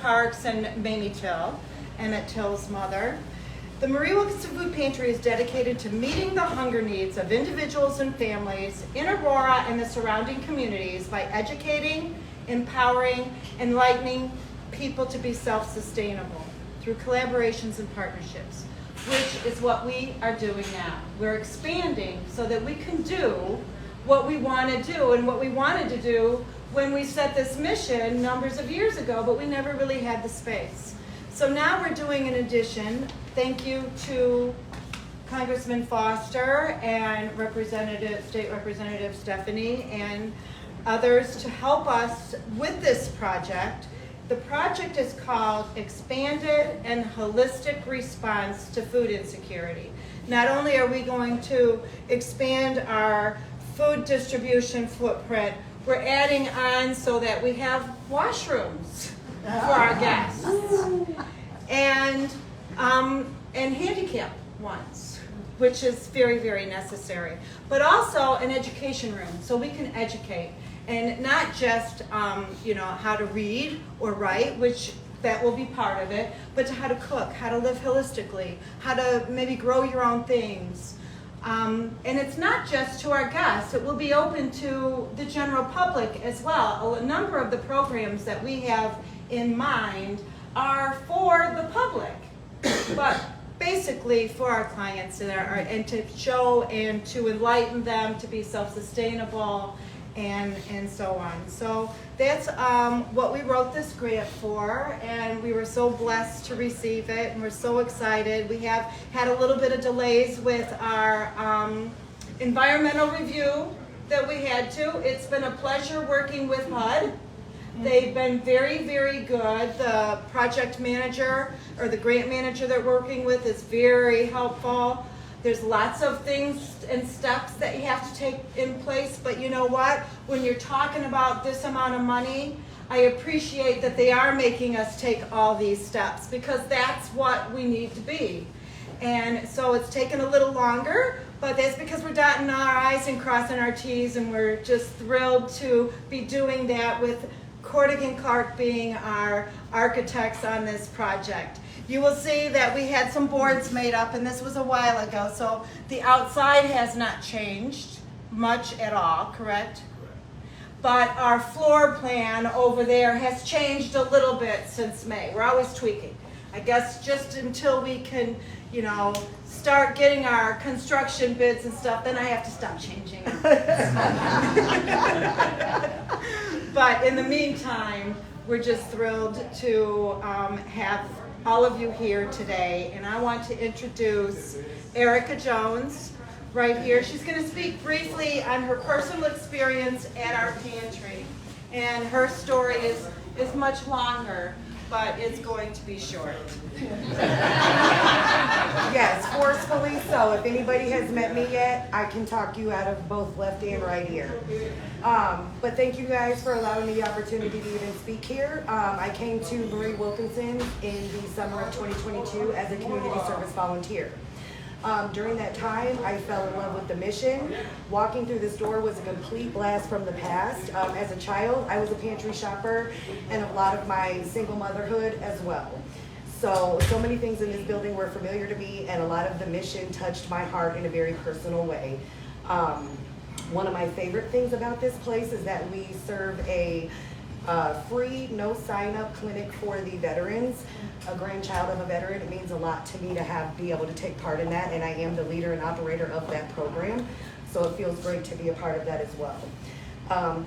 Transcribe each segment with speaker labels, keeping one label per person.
Speaker 1: Parks and Mamie Till, Emmett Till's mother. The Marie Wilkinson Food Pantry is dedicated to meeting the hunger needs of individuals and families in Aurora and the surrounding communities by educating, empowering, enlightening people to be self-sustainable through collaborations and partnerships, which is what we are doing now. We're expanding so that we can do what we want to do and what we wanted to do when we set this mission numbers of years ago, but we never really had the space. So now we're doing an addition. Thank you to Congressman Foster and State Representative Stephanie and others to help us with this project. The project is called Expanded and Holistic Response to Food Insecurity. Not only are we going to expand our food distribution footprint, we're adding on so that we have washrooms for our guests and handicap ones, which is very, very necessary. But also an education room so we can educate. And not just, how to read or write, which that will be part of it, but to how to cook, how to live holistically, how to maybe grow your own things. And it's not just to our guests, it will be open to the general public as well. A number of the programs that we have in mind are for the public, but basically for our clients and to show and to enlighten them to be self-sustainable and so on. So that's what we wrote this grant for, and we were so blessed to receive it, and we're so excited. We have had a little bit of delays with our environmental review that we had to. It's been a pleasure working with HUD. They've been very, very good. The project manager or the grant manager they're working with is very helpful. There's lots of things and steps that you have to take in place, but you know what? When you're talking about this amount of money, I appreciate that they are making us take all these steps because that's what we need to be. And so it's taken a little longer, but that's because we're dotting our I's and crossing our T's, and we're just thrilled to be doing that with Cordigan Clark being our architects on this project. You will see that we had some boards made up, and this was a while ago, so the outside has not changed much at all, correct? But our floor plan over there has changed a little bit since May. We're always tweaking. I guess just until we can, start getting our construction bids and stuff, then I have to stop changing them. But in the meantime, we're just thrilled to have all of you here today, and I want to introduce Erica Jones right here. She's going to speak briefly on her personal experience at our pantry, and her story is much longer, but it's going to be short.
Speaker 2: Yes, forcefully so. If anybody has met me yet, I can talk you out of both left and right ear. But thank you guys for allowing me the opportunity to even speak here. I came to Marie Wilkinson in the summer of 2022 as a community service volunteer. During that time, I fell in love with the mission. Walking through this door was a complete blast from the past. As a child, I was a pantry shopper and a lot of my single motherhood as well. So many things in this building were familiar to me, and a lot of the mission touched my heart in a very personal way. One of my favorite things about this place is that we serve a free, no sign-up clinic for the veterans. A grandchild of a veteran, it means a lot to me to be able to take part in that, and I am the leader and operator of that program, so it feels great to be a part of that as well.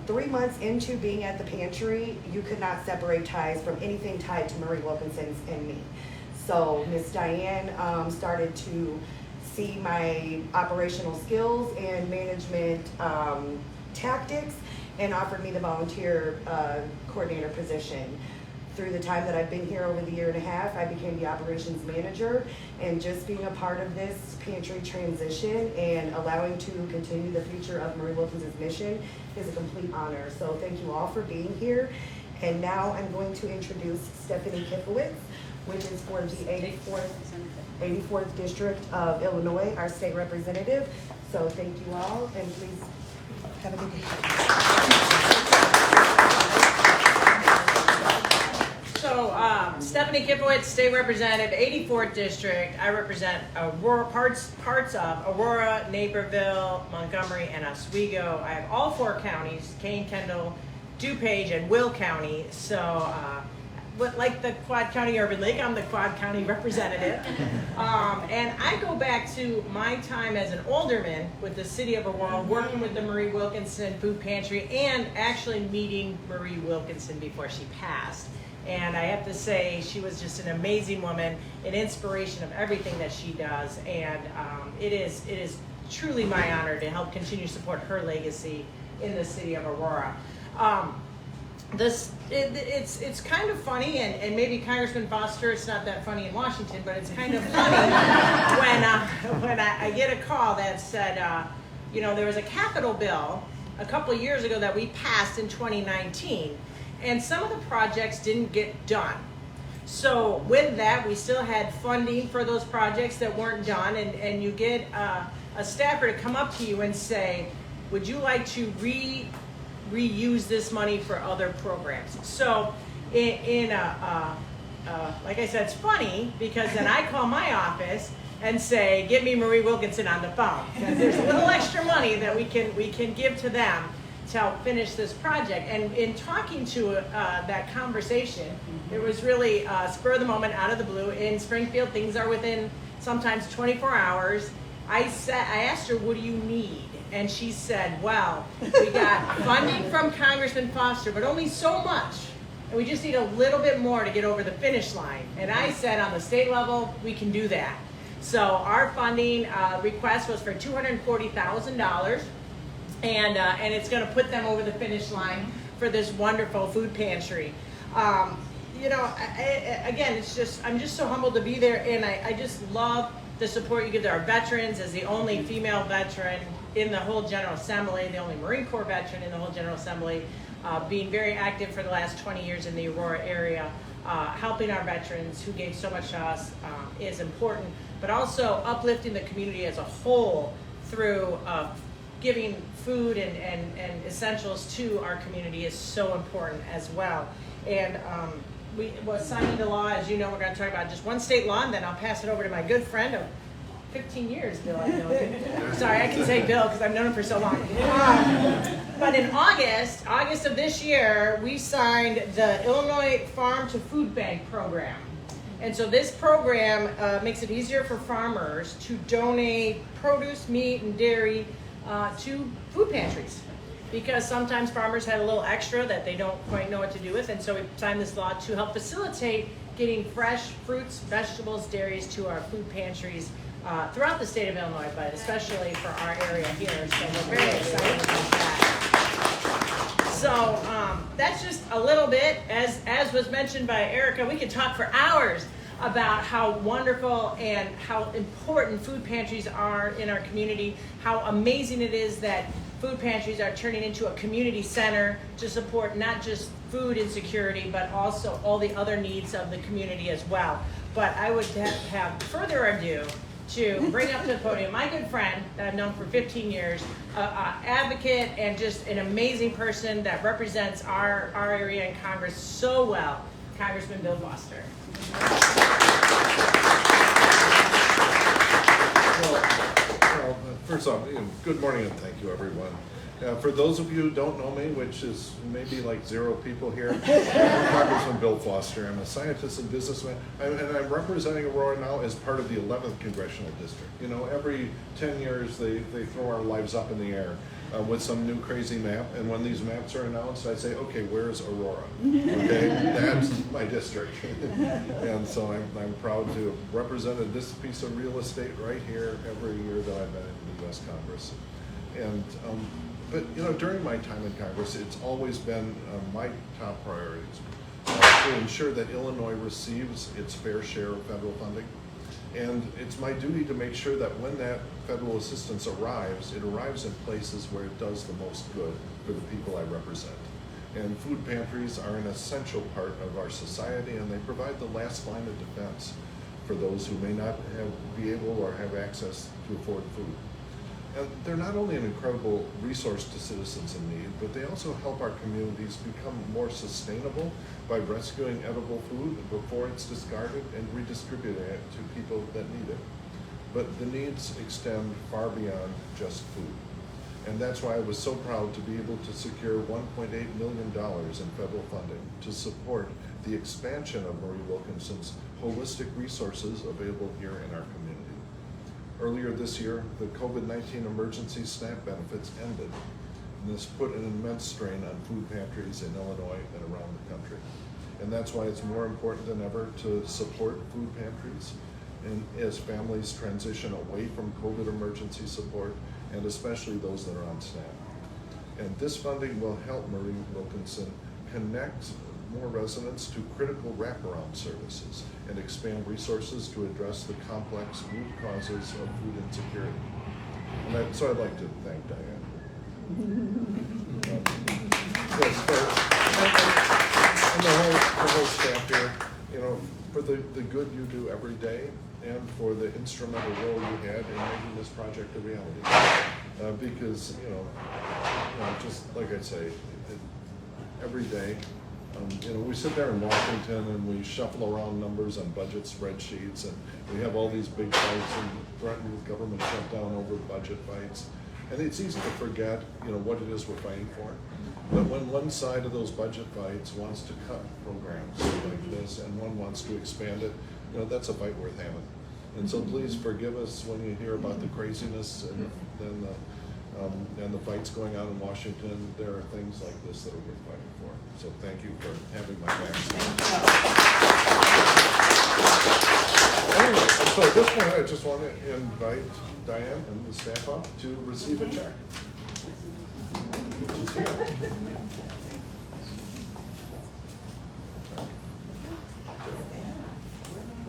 Speaker 2: 3 months into being at the pantry, you could not separate ties from anything tied to Marie Wilkinson's and me. So Miss Diane started to see my operational skills and management tactics and offered me the volunteer coordinator position. Through the time that I've been here over the year and a half, I became the operations manager, and just being a part of this pantry transition and allowing to continue the future of Marie Wilkinson's mission is a complete honor. So thank you all for being here. And now I'm going to introduce Stephanie Kifowit, which is for the 84th District of Illinois, our state representative. So thank you all, and please have a good day.
Speaker 1: So
Speaker 3: Stephanie Kifowit, State Representative, 84th District. I represent Aurora, parts of Aurora, Naperville, Montgomery, and Oswego. I have all 4 counties, Kane, Kendall, DuPage, and Will County. So, like the Quad County Urban League, I'm the Quad County representative. And I go back to my time as an alderman with the city of Aurora, working with the Marie Wilkinson Food Pantry, and actually meeting Marie Wilkinson before she passed. And I have to say, she was just an amazing woman, an inspiration of everything that she does. And it is truly my honor to help continue to support her legacy in the city of Aurora. It's kind of funny, and maybe Congressman Foster, it's not that funny in Washington, but it's kind of funny when I get a call that said, there was a capital bill a couple of years ago that we passed in 2019, and some of the projects didn't get done. So with that, we still had funding for those projects that weren't done, and you get a staffer to come up to you and say, would you like to reuse this money for other programs? So like I said, it's funny because then I call my office and say, get me Marie Wilkinson on the phone, because there's a little extra money that we can give to them to help finish this project. And in talking to that conversation, it was really spur of the moment, out of the blue. In Springfield, things are within sometimes 24 hours. I asked her, what do you need? And she said, well, we got funding from Congressman Foster, but only so much. And we just need a little bit more to get over the finish line. And I said, on the state level, we can do that. So our funding request was for $240,000. And it's going to put them over the finish line for this wonderful food pantry. Again, I'm just so humbled to be there, and I just love the support you give to our veterans. As the only female veteran in the whole General Assembly, the only Marine Corps veteran in the whole General Assembly, being very active for the last 20 years in the Aurora area, helping our veterans who gave so much to us is important, but also uplifting the community as a whole through giving food and essentials to our community is so important as well. And we was signing the law, as you know, we're going to talk about just one state law, and then I'll pass it over to my good friend of 15 years, Bill. I know. Sorry, I can say Bill because I've known him for so long. But in August of this year, we signed the Illinois Farm to Food Bank program. And so this program makes it easier for farmers to donate produce, meat, and dairy to food pantries, because sometimes farmers had a little extra that they don't quite know what to do with. And so we signed this law to help facilitate getting fresh fruits, vegetables, dairies to our food pantries throughout the state of Illinois, but especially for our area here. So we're very excited about that. So that's just a little bit. As was mentioned by Erica, we could talk for hours about how wonderful and how important food pantries are in our community, how amazing it is that food pantries are turning into a community center to support not just food insecurity, but also all the other needs of the community as well. But I would have further ado to bring up to the podium my good friend that I've known for 15 years, advocate and just an amazing person that represents our area in Congress so well, Congressman Bill Foster.
Speaker 4: Well, first off, good morning and thank you, everyone. For those of you who don't know me, which is maybe like 0 people here, I'm Congressman Bill Foster. I'm a scientist and businessman, and I'm representing Aurora now as part of the 11th Congressional District. You know, every 10 years they throw our lives up in the air with some new crazy map, and when these maps are announced, I say, okay, where's Aurora? Okay, that's my district. And so I'm proud to have represented this piece of real estate right here every year that I've been in the U.S. Congress. And but you know, during my time in Congress, it's always been my top priorities to ensure that Illinois receives its fair share of federal funding. And it's my duty to make sure that when that federal assistance arrives, it arrives in places where it does the most good for the people I represent. And food pantries are an essential part of our society, and they provide the last line of defense for those who may not be able or have access to afford food. And they're not only an incredible resource to citizens in need, but they also help our communities become more sustainable by rescuing edible food before it's discarded and redistributing it to people that need it. But the needs extend far beyond just food. And that's why I was so proud to be able to secure $1.8 million in federal funding to support the expansion of Marie Wilkinson's holistic resources available here in our community. Earlier this year, the COVID-19 emergency SNAP benefits ended, and this put an immense strain on food pantries in Illinois and around the country. And that's why it's more important than ever to support food pantries and as families transition away from COVID emergency support, and especially those that are on SNAP. And this funding will help Marie Wilkinson connect more residents to critical wraparound services and expand resources to address the complex root causes of food insecurity. And so I'd like to thank Diane. And the whole staff here, you know, for the good you do every day and for the instrumental role you had in making this project a reality. Because, you know, just like I say, every day, you know, we sit there in Washington and we shuffle around numbers on budget spreadsheets, and we have all these big fights and threaten with government shutdown over budget fights. And it's easy to forget, you know, what it is we're fighting for. But when one side of those budget fights wants to cut programs like this and one wants to expand it, you know, that's a fight worth having. And so please forgive us when you hear about the craziness and the fights going on in Washington. There are things like this that are worth fighting for. So thank you for having my back. Anyway, so at this point, I just want to invite Diane and the staff up to receive a check.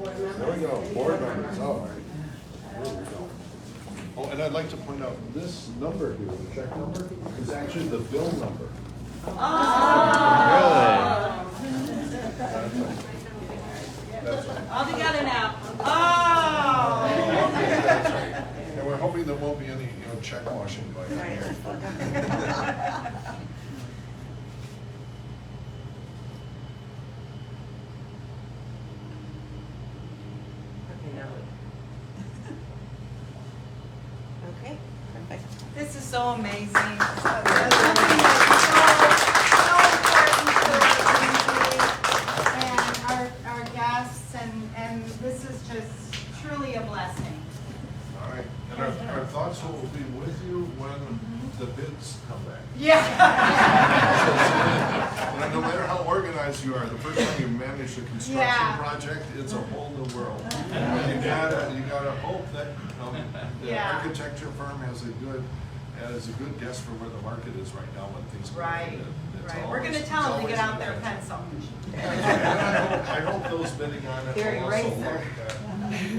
Speaker 4: There we go, board members. Oh, here we go. Oh, and I'd like to point out this number here, the check number, is actually the bill number.
Speaker 1: Oh.
Speaker 4: Really? That's right.
Speaker 1: All together now. Oh.
Speaker 4: That's right. And we're hoping there won't be any, you know, check washing by here.
Speaker 5: Okay, perfect.
Speaker 1: This is so amazing. Something that's so important to our community and our guests, and this is just truly a blessing.
Speaker 4: All right, and our thoughts will be with you when the bids come back.
Speaker 1: Yeah.
Speaker 4: And no matter how organized you are, the first time you manage a construction project, it's a whole new world. And you gotta hope that the architecture firm has a good guess for where the market is right now when things go.
Speaker 1: Right. We're going to tell them to get out their pencil.
Speaker 4: I hope those bidding on it
Speaker 5: They're
Speaker 4: will also
Speaker 5: eraser.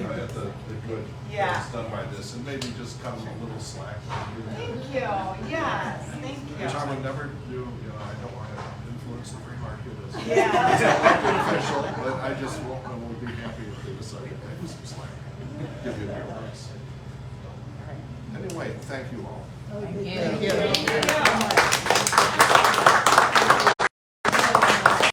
Speaker 4: look at the good that's done by this, and maybe just cut them a little slack.
Speaker 1: Thank you. Yes. Thank you.
Speaker 4: Which I would never do. You know, I don't want to influence the free market as
Speaker 1: Yeah.
Speaker 4: as an elected official, but I just will be happy if they decide to pay some slack. Give you a good price. Anyway, thank you all.
Speaker 5: Thank you.
Speaker 1: Thank you.